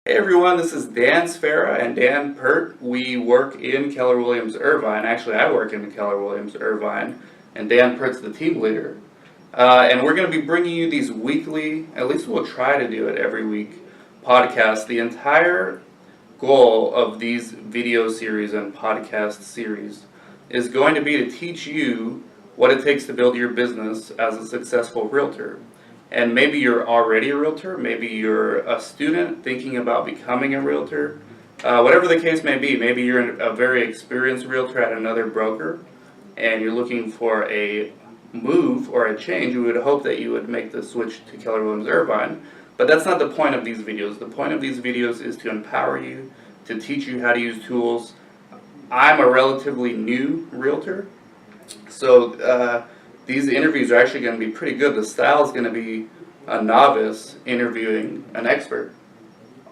Hey everyone, this is Dan Sfera and Dan Peart. We work in Keller Williams Irvine. Actually, I work in Keller Williams Irvine, and Dan Peart's the team leader. And we're going to be bringing you these weekly, at least we'll try to do it every week, podcasts. The entire goal of these video series and podcast series is going to be to teach you what it takes to build your business as a successful realtor. And maybe you're already a realtor, maybe you're a student thinking about becoming a realtor. Whatever the case may be, maybe you're a very experienced realtor at another broker and you're looking for a move or a change. We would hope that you would make the switch to Keller Williams Irvine. But that's not the point of these videos. The point of these videos is to empower you, to teach you how to use tools. I'm a relatively new realtor, so these interviews are actually going to be pretty good. The style is going to be a novice interviewing an expert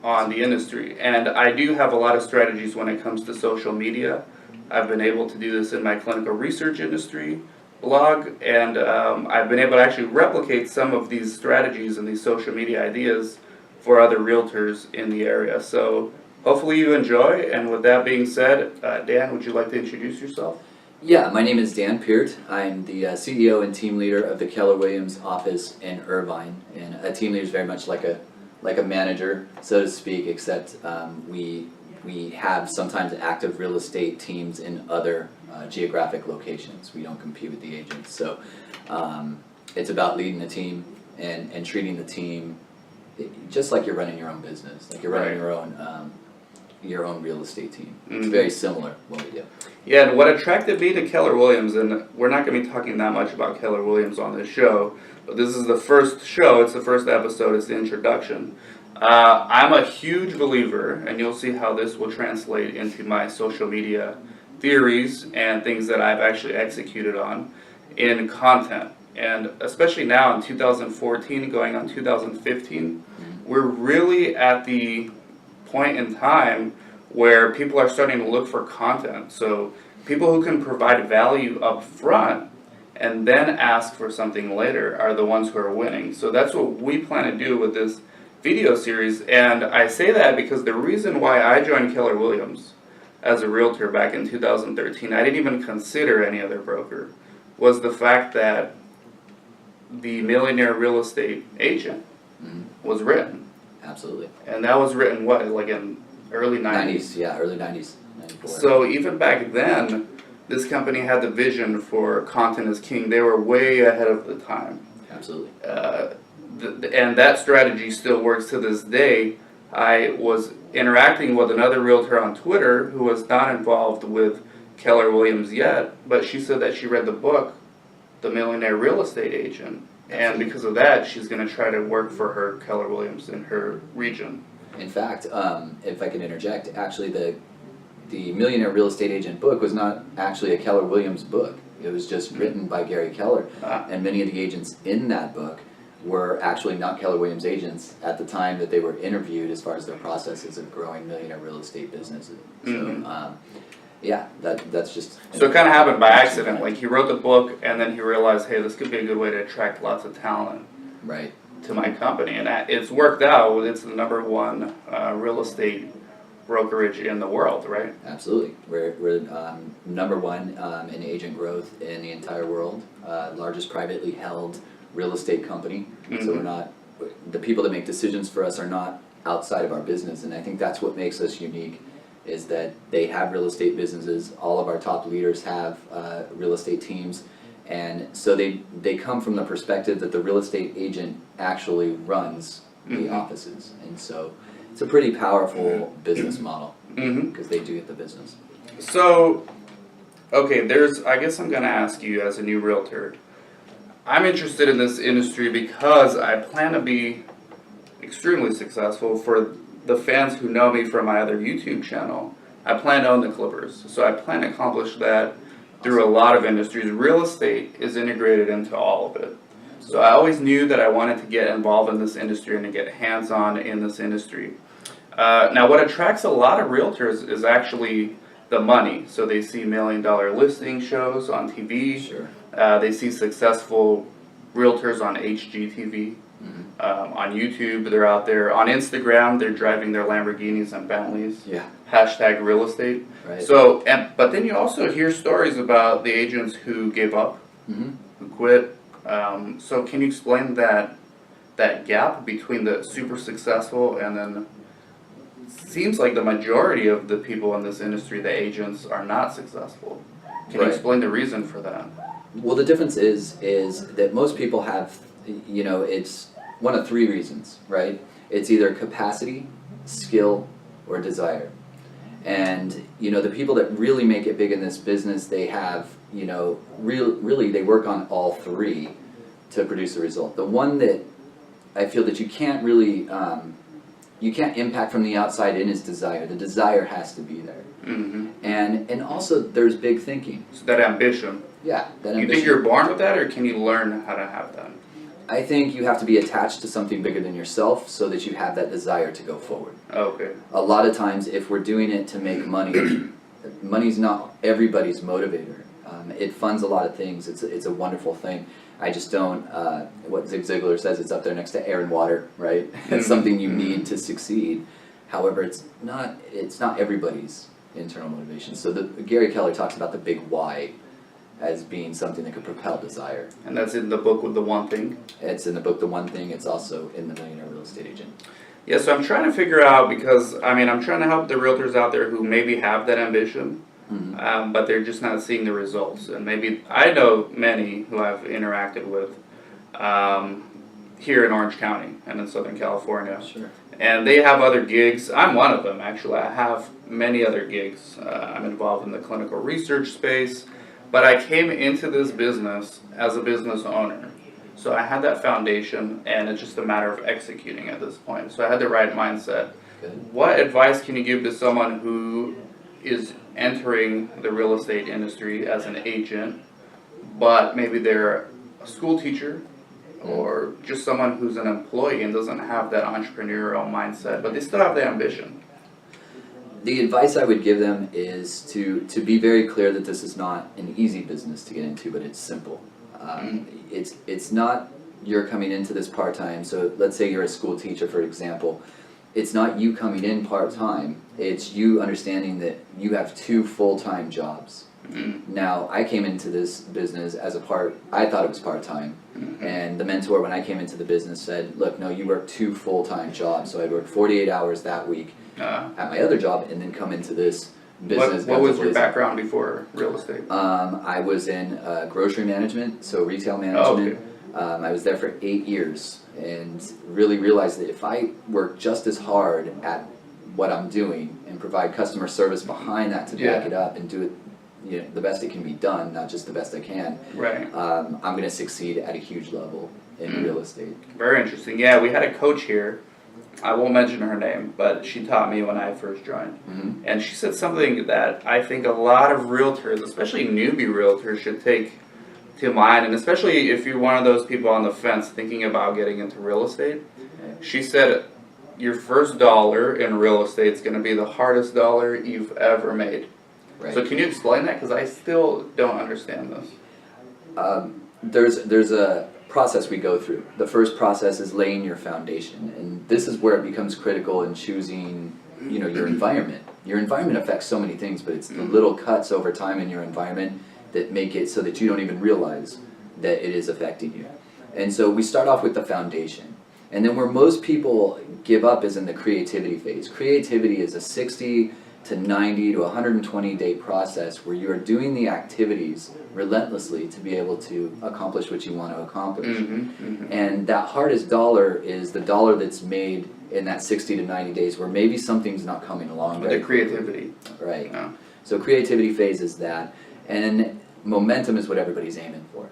on the industry. And I do have a lot of strategies when it comes to social media. I've been able to do this in my clinical research industry blog, and I've been able to actually replicate some of these strategies and these social media ideas for other realtors in the area. So hopefully you enjoy, and with that being said, Dan, would you like to introduce yourself? Yeah, my name is Dan Peart. I'm the CEO and team leader of the Keller Williams office in Irvine. And a team leader is very much like a manager, so to speak, except we have sometimes active real estate teams in other geographic locations. We don't compete with the agents. So it's about leading the team and treating the team just like you're running your own business, like you're running your own real estate team. It's very similar what we do. Yeah, and what attracted me to Keller Williams, and we're not going to be talking that much about Keller Williams on this show, but this is the first show, it's the first episode, it's the introduction. I'm a huge believer, and you'll see how this will translate into my social media theories and things that I've actually executed on in content. And especially now in 2014 going on 2015, we're really at the point in time where people are starting to look for content. So people who can provide value up front and then ask for something later are the ones who are winning. So that's what we plan to do with this video series. And I say that because the reason why I joined Keller Williams as a realtor back in 2013, I didn't even consider any other broker, was the fact that the Millionaire Real Estate Agent was written. Absolutely. And that was written, what, like in early 90s? Yeah, early 90s. 94. So even back then, this company had the vision for content is king. They were way ahead of the time. Absolutely. And that strategy still works to this day. I was interacting with another realtor on Twitter who was not involved with Keller Williams yet, but she said that she read the book, The Millionaire Real Estate Agent. And because of that, she's going to try to work for her Keller Williams in her region. In fact, if I can interject, actually the Millionaire Real Estate Agent book was not actually a Keller Williams book. It was just written by Gary Keller. And many of the agents in that book were actually not Keller Williams agents at the time that they were interviewed as far as their processes of growing millionaire real estate businesses. So, yeah, that's just... So it kind of happened by accident. Like he wrote the book and then he realized, hey, this could be a good way to attract lots of talent to my company. And it's worked out. It's the #1 real estate brokerage in the world, right? Absolutely. We're #1 in agent growth in the entire world. Largest privately held real estate company. So we're not... The people that make decisions for us are not outside of our business. And I think that's what makes us unique, is that they have real estate businesses. All of our top leaders have real estate teams, and so they come from the perspective that the real estate agent actually runs the offices, and so it's a pretty powerful business model because they do get the business. So, okay, I guess I'm going to ask you as a new realtor, I'm interested in this industry because I plan to be extremely successful. For the fans who know me from my other YouTube channel, I plan to own the Clippers. So I plan to accomplish that through a lot of industries. Real estate is integrated into all of it. So I always knew that I wanted to get involved in this industry and to get hands-on in this industry. Now what attracts a lot of realtors is actually the money. So they see $1 million listing shows on TV. Sure. They see successful realtors on HGTV. On YouTube, they're out there. On Instagram, they're driving their Lamborghinis and Bentleys. Yeah. Hashtag real estate. Right. So, but then you also hear stories about the agents who gave up, who quit. So can you explain that gap between the super successful and then seems like the majority of the people in this industry, the agents, are not successful. Can you explain the reason for that? Well, the difference is that most people have, it's one of three reasons, right? It's either capacity, skill, or desire. And, the people that really make it big in this business, they have, really they work on all three to produce a result. The one that I feel that you can't really, you can't impact from the outside in is desire. The desire has to be there. And also there's big thinking. So that ambition. Yeah, that ambition. You think you're born with that, or can you learn how to have that? I think you have to be attached to something bigger than yourself so that you have that desire to go forward. Okay. A lot of times if we're doing it to make money, money's not everybody's motivator. It funds a lot of things. It's a wonderful thing. I just don't, what Zig Ziglar says, it's up there next to air and water, right? It's something you need to succeed. However, it's not everybody's internal motivation. So Gary Keller talks about the big why as being something that could propel desire. And that's in the book with The One Thing? It's in the book The One Thing. It's also in The Millionaire Real Estate Agent. Yeah, so I'm trying to figure out, because, I'm trying to help the realtors out there who maybe have that ambition, but they're just not seeing the results. And maybe, I know many who I've interacted with here in Orange County and in Southern California. Sure. And they have other gigs. I'm one of them, actually. I have many other gigs. I'm involved in the clinical research space. But I came into this business as a business owner. So I had that foundation, and it's just a matter of executing at this point. So I had the right mindset. Good. What advice can you give to someone who is entering the real estate industry as an agent, but maybe they're a school teacher, or just someone who's an employee and doesn't have that entrepreneurial mindset, but they still have the ambition? The advice I would give them is to be very clear that this is not an easy business to get into, but it's simple. It's not you're coming into this part-time, so let's say you're a school teacher, for example. It's not you coming in part-time, it's you understanding that you have two full-time jobs. Now, I came into this business as I thought it was part-time, and the mentor when I came into the business said, look, no, you work two full-time jobs, so I worked 48 hours that week at my other job, and then come into this business. What was your background before real estate? I was in grocery management, so retail management. Oh, okay. I was there for 8 years, and really realized that if I work just as hard at what I'm doing and provide customer service behind that to back it up and do it the best it can be done, not just the best I can, right. I'm going to succeed at a huge level in real estate. Very interesting. Yeah, we had a coach here. I won't mention her name, but she taught me when I first joined. And she said something that I think a lot of realtors, especially newbie realtors, should take to mind, and especially if you're one of those people on the fence thinking about getting into real estate. She said your first dollar in real estate is going to be the hardest dollar you've ever made. Right. So can you explain that? Because I still don't understand this. There's a process we go through. The first process is laying your foundation, and this is where it becomes critical in choosing, your environment. Your environment affects so many things, but it's the little cuts over time in your environment that make it so that you don't even realize that it is affecting you. And so we start off with the foundation, and then where most people give up is in the creativity phase. Creativity is a 60 to 90 to 120 day process where you are doing the activities relentlessly to be able to accomplish what you want to accomplish. And that hardest dollar is the dollar that's made in that 60 to 90 days where maybe something's not coming along. The creativity. Right. Yeah. So creativity phase is that, and momentum is what everybody's aiming for.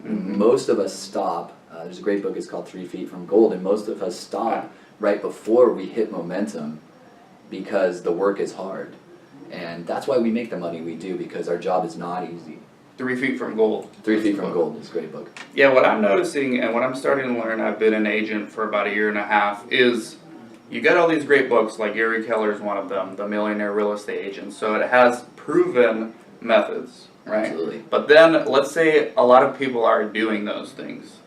Most of us stop. There's a great book, it's called 3 Feet from Gold, and most of us stop right before we hit momentum because the work is hard. And that's why we make the money we do, because our job is not easy. 3 Feet from Gold. 3 Feet from Gold is a great book. Yeah, what I'm noticing and what I'm starting to learn, I've been an agent for about 1.5 years, is you got all these great books, like Gary Keller is one of them, The Millionaire Real Estate Agent. So it has proven methods, right? Absolutely. But then let's say a lot of people are doing those things.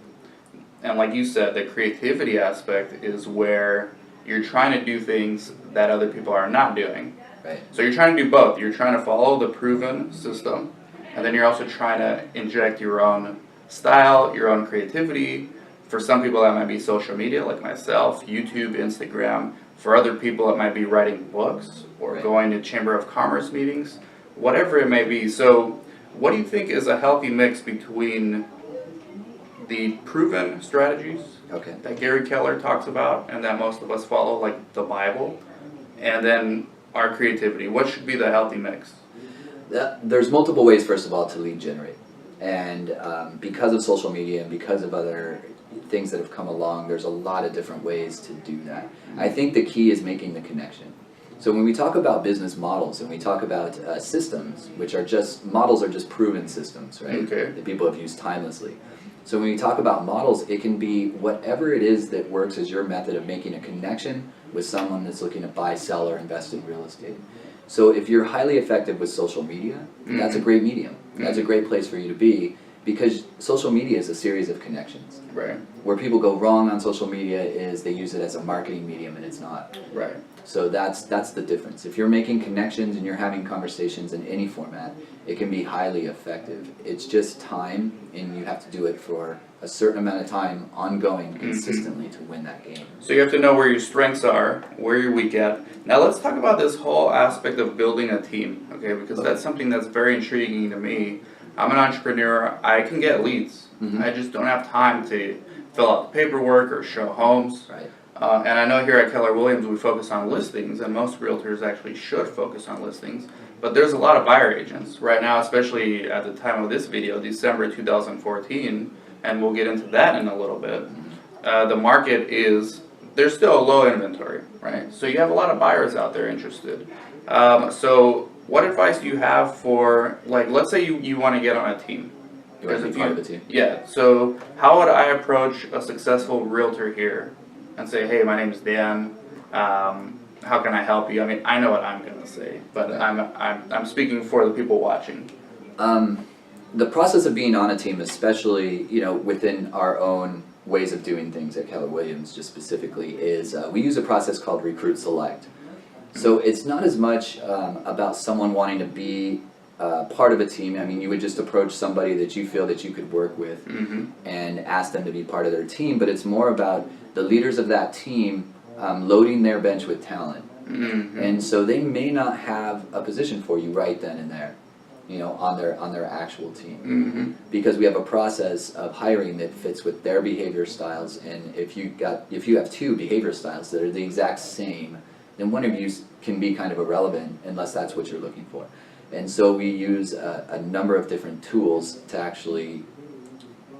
And like you said, the creativity aspect is where you're trying to do things that other people are not doing. Right. So you're trying to do both. You're trying to follow the proven system, and then you're also trying to inject your own style, your own creativity. For some people that might be social media, like myself, YouTube, Instagram. For other people it might be writing books or Right. going to Chamber of Commerce meetings, whatever it may be. So what do you think is a healthy mix between the proven strategies Okay. that Gary Keller talks about and that most of us follow, like the Bible, and then our creativity? What should be the healthy mix? There's multiple ways, first of all, to lead generate. And because of social media and because of other things that have come along, there's a lot of different ways to do that. I think the key is making the connection. So when we talk about business models and we talk about systems, which are just, models are just proven systems, right? Okay. That people have used timelessly. So when we talk about models, it can be whatever it is that works as your method of making a connection with someone that's looking to buy, sell, or invest in real estate. So if you're highly effective with social media, that's a great medium. That's a great place for you to be, because social media is a series of connections. Right. Where people go wrong on social media is they use it as a marketing medium and it's not. Right. So that's the difference. If you're making connections and you're having conversations in any format, it can be highly effective. It's just time, and you have to do it for a certain amount of time, ongoing, consistently, to win that game. So you have to know where your strengths are, where you're weak at. Now let's talk about this whole aspect of building a team, okay? Because that's something that's very intriguing to me. I'm an entrepreneur. I can get leads. I just don't have time to fill out the paperwork or show homes. Right. And I know here at Keller Williams we focus on listings, and most realtors actually should focus on listings. But there's a lot of buyer agents right now, especially at the time of this video, December 2014, and we'll get into that in a little bit. The market is, there's still a low inventory, right? So you have a lot of buyers out there interested. So what advice do you have for, like, let's say you want to get on a team. You want to be part of the team? Yeah, so how would I approach a successful realtor here and say, hey, my name is Dan, how can I help you? I mean, I know what I'm going to say, but I'm speaking for the people watching. The process of being on a team, especially within our own ways of doing things at Keller Williams, just specifically, is we use a process called Recruit Select. So it's not as much about someone wanting to be part of a team. I mean, you would just approach somebody that you feel that you could work with and ask them to be part of their team, but it's more about the leaders of that team loading their bench with talent. And so they may not have a position for you right then and there, on their actual team, because we have a process of hiring that fits with their behavior styles. And if you have two behavior styles that are the exact same, then one of you can be kind of irrelevant unless that's what you're looking for. And so we use a number of different tools to actually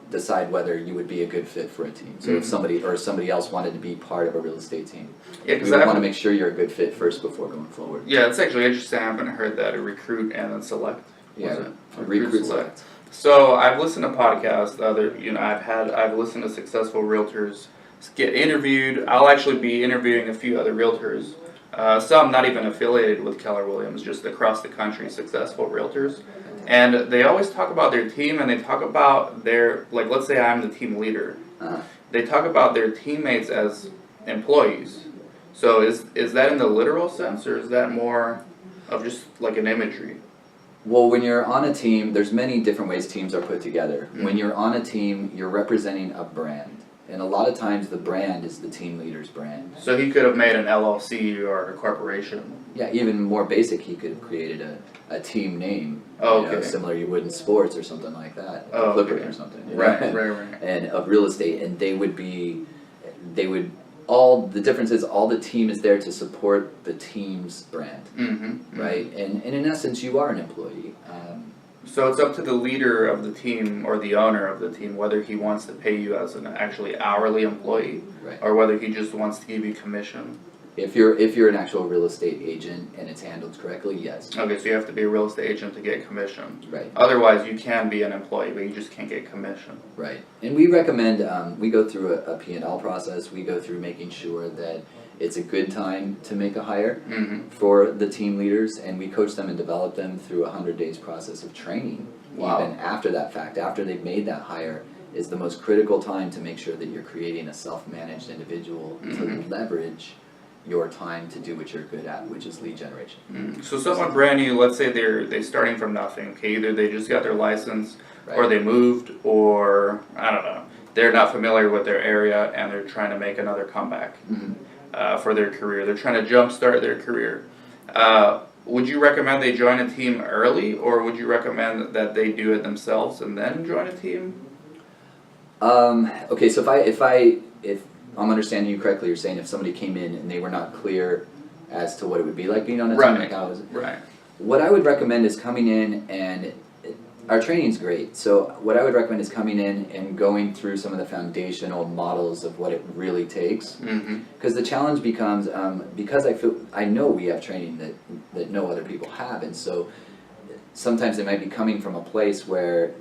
decide whether you would be a good fit for a team. So if somebody else wanted to be part of a real estate team, we would want to make sure you're a good fit first before going forward. Yeah, it's actually interesting. I haven't heard that, a recruit and then select. Yeah, recruit select. So I've listened to podcasts. I've listened to successful realtors get interviewed. I'll actually be interviewing a few other realtors. Some not even affiliated with Keller Williams, just across the country, successful realtors. And they always talk about their team, and they talk about their, like, let's say I'm the team leader. They talk about their teammates as employees. So is that in the literal sense, or is that more of just like an imagery? Well, when you're on a team, there's many different ways teams are put together. When you're on a team, you're representing a brand. And a lot of times the brand is the team leader's brand. So he could have made an LLC or a corporation. Yeah, even more basic, he could have created a team name. Similar you would in sports or something like that. Clippers or something. Right. And of real estate, and all the difference is all the team is there to support the team's brand. Right? And in essence, you are an employee. So it's up to the leader of the team or the owner of the team whether he wants to pay you as an actually hourly employee, right, or whether he just wants to give you commission. If you're an actual real estate agent and it's handled correctly, yes. Okay, so you have to be a real estate agent to get commission. Right. Otherwise, you can be an employee, but you just can't get commission. Right. And we recommend, we go through a P&L process. We go through making sure that it's a good time to make a hire for the team leaders, and we coach them and develop them through a 100 days process of training. Wow. Even after that fact, after they've made that hire, is the most critical time to make sure that you're creating a self-managed individual to leverage your time to do what you're good at, which is lead generation. So someone brand new, let's say they're starting from nothing, okay, either they just got their license, or they moved, or I don't know, they're not familiar with their area and they're trying to make another comeback for their career. They're trying to jumpstart their career. Would you recommend they join a team early, or would you recommend that they do it themselves and then join a team? Okay, so if I'm understanding you correctly, you're saying if somebody came in and they were not clear as to what it would be like being on a team, like how is it? Right. What I would recommend is coming in, and our training's great, so what I would recommend is coming in and going through some of the foundational models of what it really takes. Because the challenge becomes, because I know we have training that no other people have, and so sometimes they might be coming from a place where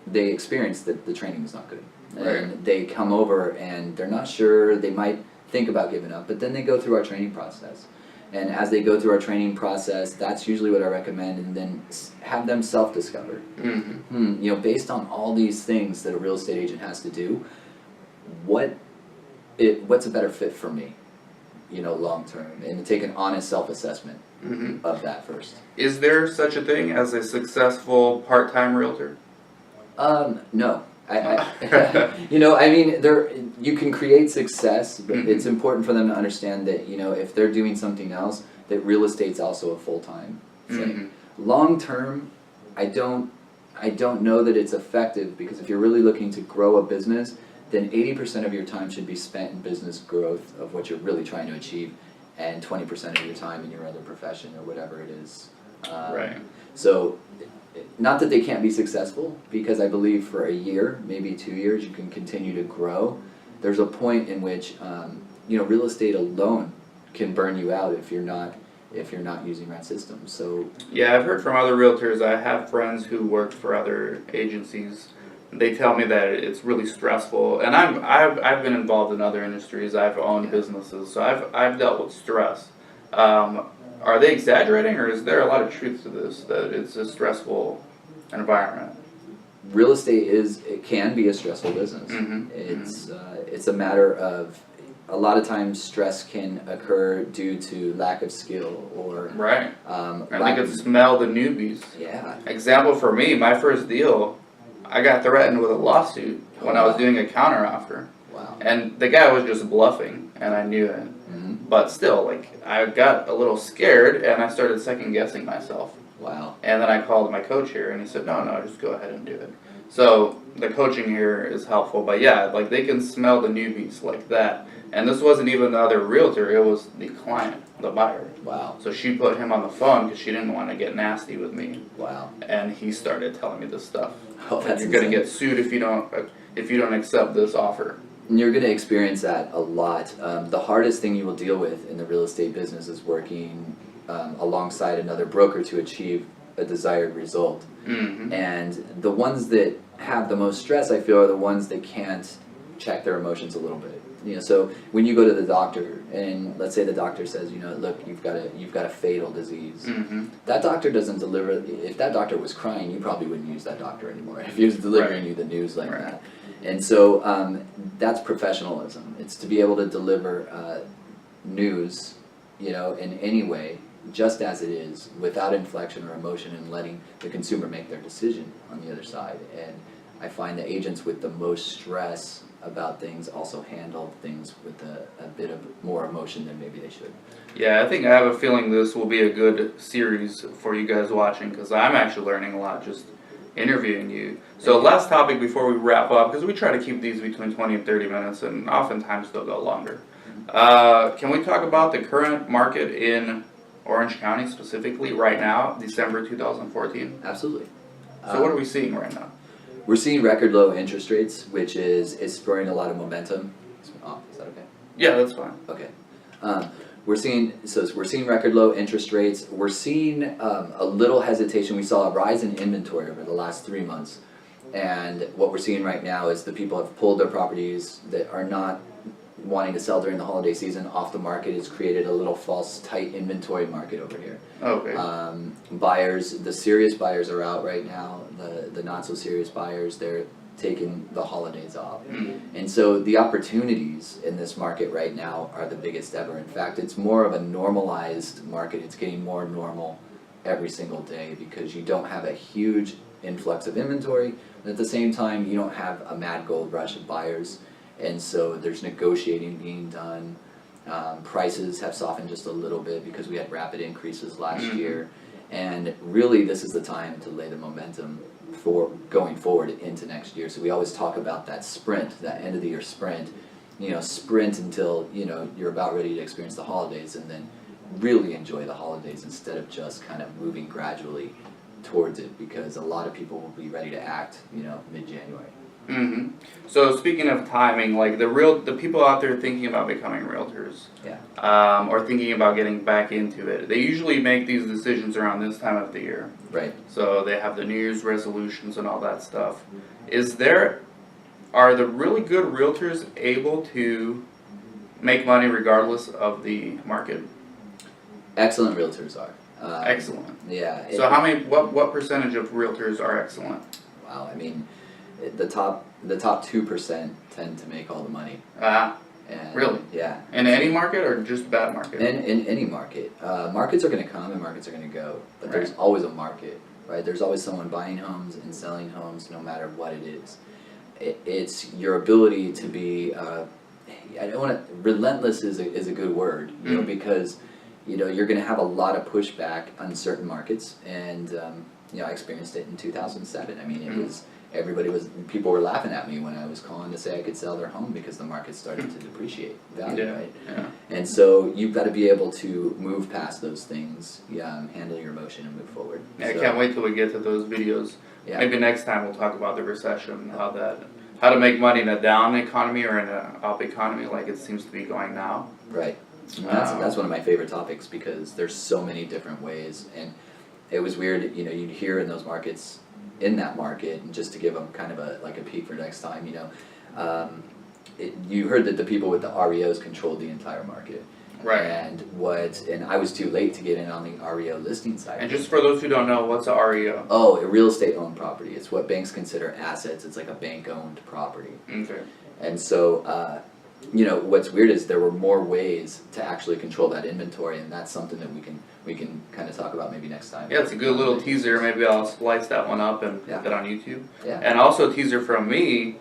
they experience that the training is not good. And they come over and they're not sure, they might think about giving up, but then they go through our training process. And as they go through our training process, that's usually what I recommend, and then have them self-discover. You know, based on all these things that a real estate agent has to do, what's a better fit for me, you know, long term, and to take an honest self-assessment of that first. Is there such a thing as a successful part-time realtor? No. You know, I mean, you can create success, but it's important for them to understand that, you know, if they're doing something else, that real estate's also a full-time thing. Long term, I don't know that it's effective, because if you're really looking to grow a business, then 80% of your time should be spent in business growth of what you're really trying to achieve, and 20% of your time in your other profession or whatever it is. So, not that they can't be successful, because I believe for a year, maybe 2 years, you can continue to grow. There's a point in which, you know, real estate alone can burn you out if you're not using right systems. So yeah, I've heard from other realtors. I have friends who worked for other agencies. They tell me that it's really stressful, and I've been involved in other industries. I've owned businesses, so I've dealt with stress. Are they exaggerating, or is there a lot of truth to this, that it's a stressful environment? Real estate can be a stressful business. It's a matter of, a lot of times stress can occur due to lack of skill, or I think it's smell the newbies. Example for me, my first deal, I got threatened with a lawsuit when I was doing a counteroffer. And the guy was just bluffing, and I knew it. But still, like, I got a little scared, and I started second guessing myself. And then I called my coach here, and he said, no, just go ahead and do it. So the coaching here is helpful, but yeah, like, they can smell the newbies like that. And this wasn't even the other realtor, it was the client, the buyer. So she put him on the phone because she didn't want to get nasty with me. And he started telling me this stuff. Like, you're going to get sued if you don't accept this offer. And you're going to experience that a lot. The hardest thing you will deal with in the real estate business is working alongside another broker to achieve a desired result. And the ones that have the most stress, I feel, are the ones that can't check their emotions a little bit. You know, so when you go to the doctor, and let's say the doctor says, you know, look, you've got a fatal disease. That doctor doesn't deliver. If that doctor was crying, you probably wouldn't use that doctor anymore if he was delivering you the news like that. And so that's professionalism. It's to be able to deliver news, you know, in any way, just as it is, without inflection or emotion, and letting the consumer make their decision on the other side. And I find the agents with the most stress about things also handle things with a bit of more emotion than maybe they should. Yeah, I think I have a feeling this will be a good series for you guys watching, because I'm actually learning a lot just interviewing you. So last topic before we wrap up, because we try to keep these between 20 and 30 minutes, and oftentimes they'll go longer. Can we talk about the current market in Orange County specifically right now, December 2014? Absolutely. So what are we seeing right now? We're seeing record low interest rates, which is spurring a lot of momentum. Is that okay? Yeah, that's fine. Okay. We're seeing record low interest rates. We're seeing a little hesitation. We saw a rise in inventory over the last 3 months, and what we're seeing right now is the people have pulled their properties that are not wanting to sell during the holiday season off the market. It's created a little false tight inventory market over here. Buyers, the serious buyers are out right now. The not so serious buyers, taken the holidays off. Mm-hmm. And so the opportunities in this market right now are the biggest ever. In fact, it's more of a normalized market. It's getting more normal every single day because you don't have a huge influx of inventory, and at the same time you don't have a mad gold rush of buyers, and so there's negotiating being done. Prices have softened just a little bit because we had rapid increases last year, and really this is the time to lay the momentum for going forward into next year. So we always talk about that sprint, that end of the year sprint, sprint until you're about ready to experience the holidays, and then really enjoy the holidays instead of just kind of moving gradually towards it, because a lot of people will be ready to act mid-January. Mm-hmm. So speaking of timing, like the people out there thinking about becoming realtors, or thinking about getting back into it, they usually make these decisions around this time of the year. Right. So they have the New Year's resolutions and all that stuff. Are the really good realtors able to make money regardless of the market? Excellent realtors are. Excellent. Yeah. So what percentage of realtors are excellent? Wow, I mean, the top 2% tend to make all the money. Really? Yeah. In any market or just bad market? In any market. Markets are going to come and markets are going to go, but there's always a market, right? There's always someone buying homes and selling homes, no matter what it is. It's your ability to be, relentless is a good word, because you're going to have a lot of pushback on certain markets, and I experienced it in 2007. I mean, it was people were laughing at me when I was calling to say I could sell their home because the market started to depreciate value, right? Yeah. And so you've got to be able to move past those things, handle your emotion and move forward. Yeah, I can't wait till we get to those videos. Yeah. Maybe next time we'll talk about the recession, how to make money in a down economy or in an up economy like it seems to be going now. Right. That's one of my favorite topics because there's so many different ways, and it was weird, you'd hear in those markets, in that market, and just to give them kind of a peek for next time, you heard that the people with the REOs controlled the entire market. Right. And I was too late to get in on the REO listing side. And just for those who don't know, what's a REO? Oh, a real estate owned property. It's what banks consider assets. It's like a bank owned property. Okay. And so, what's weird is there were more ways to actually control that inventory, and that's something that we can kind of talk about maybe next time. Yeah, it's a good little teaser. Maybe I'll splice that one up and put that on YouTube. Yeah. And also a teaser from me,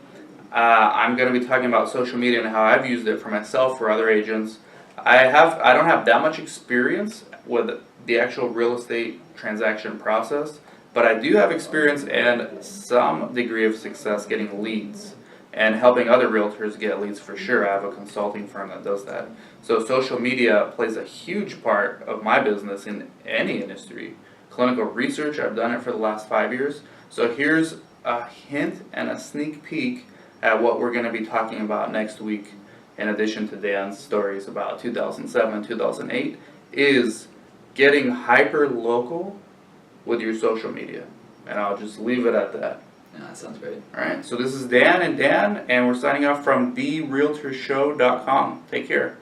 I'm going to be talking about social media and how I've used it for myself, for other agents. I don't have that much experience with the actual real estate transaction process, but I do have experience and some degree of success getting leads and helping other realtors get leads for sure. I have a consulting firm that does that. So social media plays a huge part of my business in any industry. Clinical research, I've done it for the last 5 years. So here's a hint and a sneak peek at what we're going to be talking about next week, in addition to Dan's stories about 2007, 2008, is getting hyper local with your social media. And I'll just leave it at that. Yeah, that sounds great. Alright, so this is Dan, and we're signing off from TheRealtorShow.com. Take care.